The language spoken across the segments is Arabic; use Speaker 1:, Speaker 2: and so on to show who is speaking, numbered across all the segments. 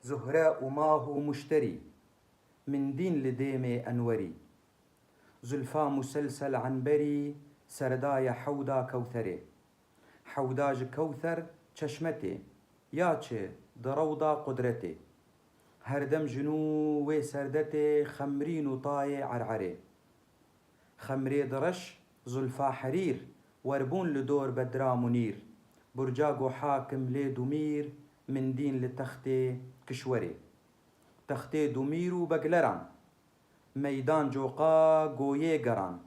Speaker 1: زهراء ماه مشتري من دين لديم أنوري زلفا مسلسل عنبري سرداي حودا كوثري حوداج كوثر چشمتي ياچه دروضا قدرتي هردم جنو وي سردتي خمرين وطاي عرعري خمري درش زلفا حرير وربون لدور بدرا منير برجاقو حاكم لي دمير من دين لتختي كشوري تختي دميرو بقلران ميدان جوقا قويه قران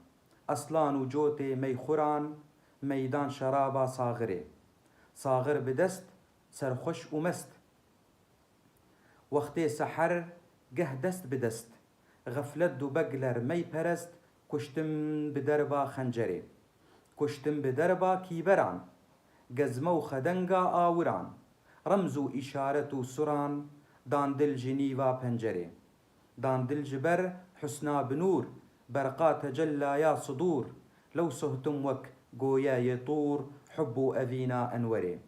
Speaker 1: أصلان وجوتي ميخوران ميدان شرابا صاغري صاغر بدست سرخش ومست وقتي سحر قه دست بدست غفلت دو بقلر مي پرست كشتم بدربا خنجري كشتم بدربا كيبران قزمو خدنگا آوران رمزو إشارة سران دان دل جنيفا پنجري دان دل جبر حسنا بنور برقا تجلى يا صدور لو سهتم وك قويا يطور حبو أفينا أنوري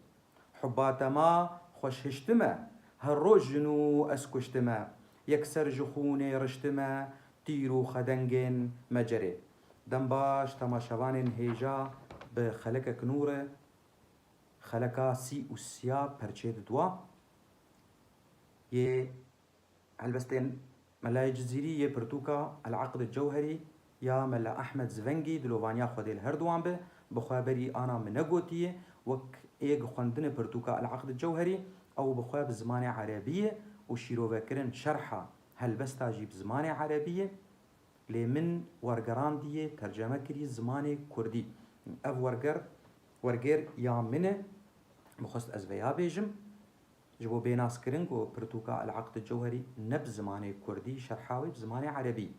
Speaker 1: حبات ما خوش هشتما هالروج جنو أسكشتما يكسر جخوني رشتما تيرو خدنجين مجري دنباش تماشوان هيجا بخلقك نور خلقا سي وسيا برچيد دوا يه هلبستين ملاي جزيري يه برتوكا العقد الجوهري يا ملا أحمد زفنجي دلوفانيا خودي الهردوان به بخوابري أنا منقوتيه وك إيق خوندن برتوكا العقد الجوهري أو بخواب بزمان عربية وشيرو بكرن شرحة هلبستا جيب زمان عربية لمن ورقران دي ترجمة كري زمان كردي أف ورقر يا منه مخصت أزبيا بيجم جبو بيناس كرنج وبرتوكا العقد الجوهري نب زمان كردي شرحاوي بزمان عربي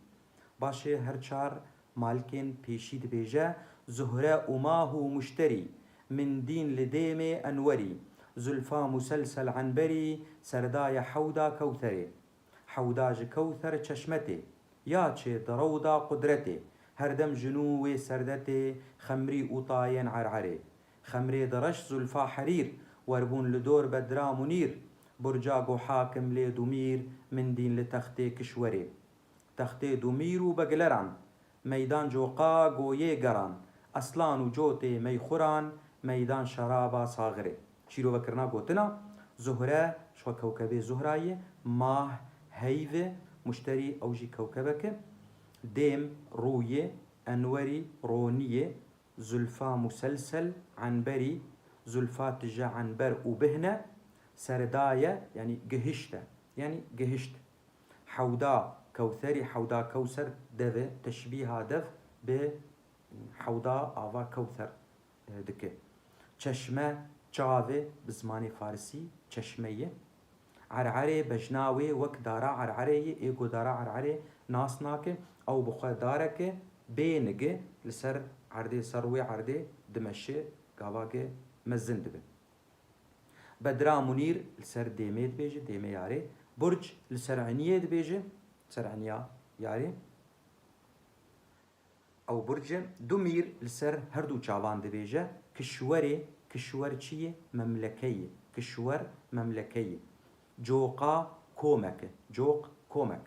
Speaker 1: باشي هرچار مالكين بيشيد بيجا زهراء ماه مشتري من دين لديم أنوري زلفا مسلسل عنبري سرداي حودا كوثري حوداج كوثر چشمتي ياچه درودا قدرتي هردم جنوي سردتي خمري وطاين عرعري خمري درش زلفا حرير وربون لدور بدرا منير برجاقو حاكم لي دمير من دين لتختي كشوري تختي دمير وبقلران ميدان جوقا قويه قران أصلان وجوتي ميخوران ميدان شرابا صاغري شيرو بكرنا قوتنا زهرة شو كوكبي زهراية ماه هيفة مشتري أوجي كوكبك ديم روية أنوري رونية زلفا مسلسل عنبري زلفا تجا عنبر وبهنة سرداية يعني قهشتة يعني قهشت حودا كوثري حودا كوثر دف تشبيه دف بحودا آوا كوثر دكه چشمه چاوه بزمانی فارسی چشمه عرعره بجناوه وك دارا عرعره ايگو دارا عرعره ناس ناكه او بخواه داركه بينگه لسر عرده سروي عرده دمشه قاواقه مزن دبه بدرا منير لسر ديمه دبيجه ديمه ياري برج لسر عنيه دبيجه سر عنيا ياري او برج دمير لسر هردو چاوان دبيجه كشوري كشور چیه مملكية كشور مملكية جوقا كومك جوق كومك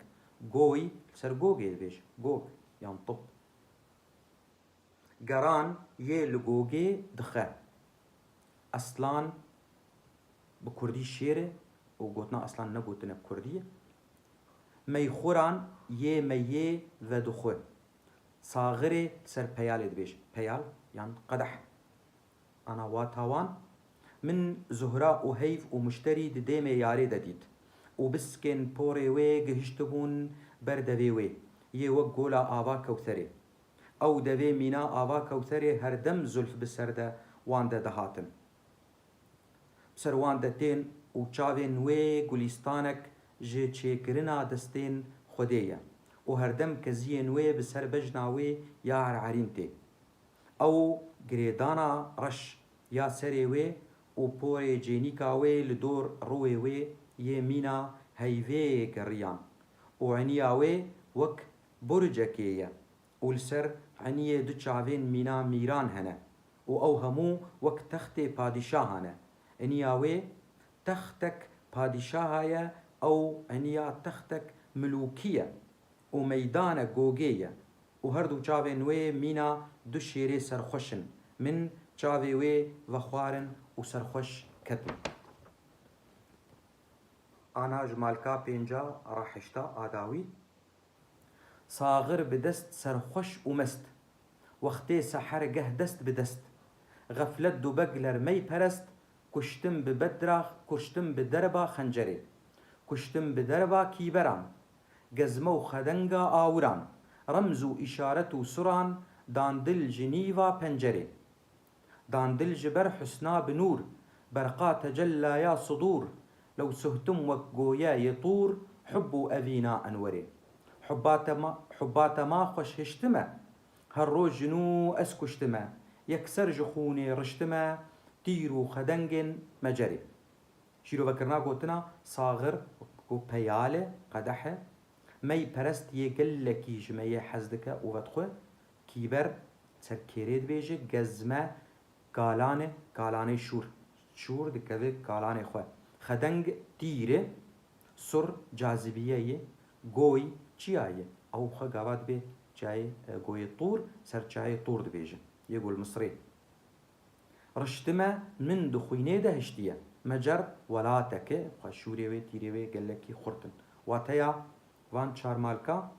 Speaker 1: قوي سر قوقي بيش قوق ينطب قران يه لقوقي دخه أصلان بكردي شيري وقوتنا أصلان نقوتنا بكردية ميخوران يه ميه ودخو صاغري سر بيال دبيش بيال يعني قدح أنا واتاوان من زهراء وهيف ومشتري ديمي ياري دديد وبسكن بوري وي قهشتبون بردوي وي يوق قولا آوا كوثري أو دوي مينا آوا كوثري هردم زلف بسرده وانده دهاتن بسر وانده تين وچاوين وي قوليستانك جي چيكرنا دستين خدية وهردم كزين وي بسر بجناوي يا عرعرينتي او گریدانا رش یا سری وی و پوری جینیکا وی لدور روی وی یمینا هیوی گریان و عنیا وی وک برجکیه و لسر عنیه دو چاوین مینا میران هنه و او همو وک تخت پادشاهانه عنیا وی تختک پادشاهایه أو عنيا تختك ملوكية وميدانة جوجية وهردو تشافي نوي مينا دو شيري سرخوشن من تشافي وي وخوارن وسرخوش كتن. أنا جمالكا بينجا راحشتا آداوي صاغر بدست سرخوش ومست وقتي سحر جه دست بدست غفلت دو بقلر مي پرست كشتم ببدرا كشتم بدربا خنجري كشتم بدربا كيبران جزمو خدنگا آوران رمزو إشارتو سران داندل جنيفا پنجري داندل جبر حسنا بنور برقا تجلى يا صدور لو سهتم وقويا يطور حبو أفينا أنوري حبات ما خوش هشتما هالروج جنو أسكشتما يكسر جخوني رشتما تيرو خدنجن مجري شيرو بكرنا قوتنا صاغر وبيالة قدحة مي برست يقلكي جميع حزدك وفتخه كيبر تركيريد بيجي جزمة قالاني شور دكذا قالاني خواه خدنج تيره سر جاذبية قوي چياية أو بخا قابات بي جاي قوي طور سر جاي طور دبيجي يقول مصري رشتما من دخويني ده هشتيا مجر ولا تكي بخا شوري وي تيري وي قلكي خورتن واتيا وان چار مالكا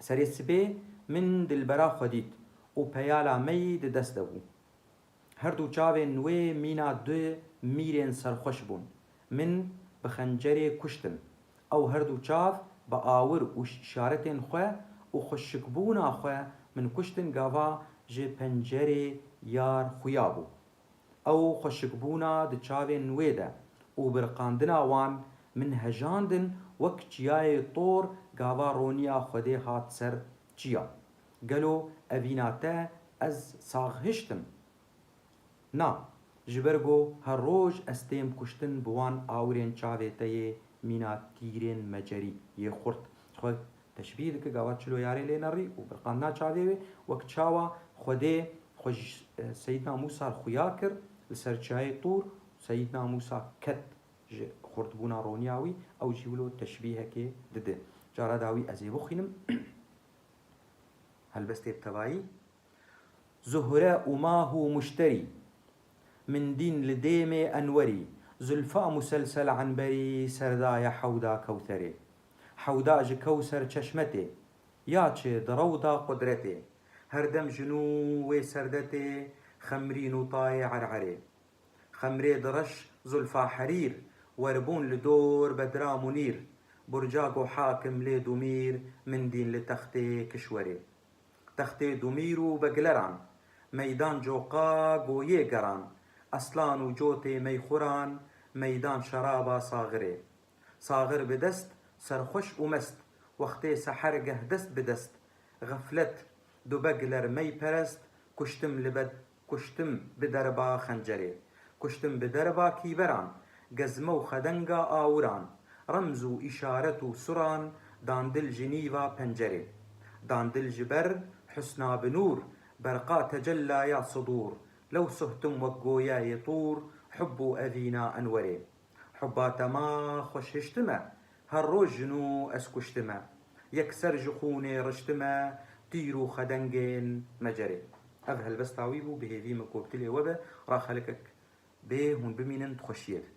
Speaker 1: سري سبي من دلبرا خديت و بيالا مي دست دبو هردو چاوه نوي مينا دو ميرين سرخوش بون من بخنجري كشتن او هردو چاو بآور و شارتين خواه و خوشكبونا خواه من كشتن قاوا جي پنجري يار خويابو او خوشكبونا د چاوه نوي ده و برقاندنا وان من هجاندن وك چياي طور قاوا رونيا خوده هات سر چيا قالو اويناتا از ساغ هشتم نا جبرگو هر روز استیم کشتن بوان آورین چاوه تایه مینا تیرین مجری یه خورد خو تشبیه که گاوات چلو یاری لی نری و برقانا چاوه وک چاوه خوده خوش سیدنا موسى خویا کر لسر چای طور سیدنا موسى کت خورد بونا رونیاوی او جیولو تشبیه که دده جارا داوی ازیبو خینم هل بسته بتبایی زهره وماهو مشتري من دين لديم أنوري زلفاء مسلسل عنبري سردايا حودا كوثري حودا كوثر چشمتي ياچه درودا قدرتي هردم جنو وسردتي خمرين طاي عرعري خمري درش زلفا حرير وربون لدور بدرا منير برجاقو حاكم لي دمير من دين لتختي كشوري تختي دميرو بقلران ميدان جوقا قويه قران أصلان وجوتي ميخوران ميدان شرابا صاغري صاغر بدست سرخوش ومست وقتي سحرقه دست بدست غفلت دو بقلر مي پرست كشتم بدربا خنجري كشتم بدربا كيبران قزمو خدنگا آوران رمزو إشارتو سران داندل جنيفا پنجري داندل جبر حسنا بنور برقا تجلى يا صدور لو سهتم وقويا يطور حبو أذينا أنوري حبات ما خوش هشتما هالروج جنو أسكشتما يكسر جخوني رشتما تيرو خدنجين مجري أفهل بس تعويبو بهذي مكوبتلي وبا راخلكك به هون بمينن تخشيت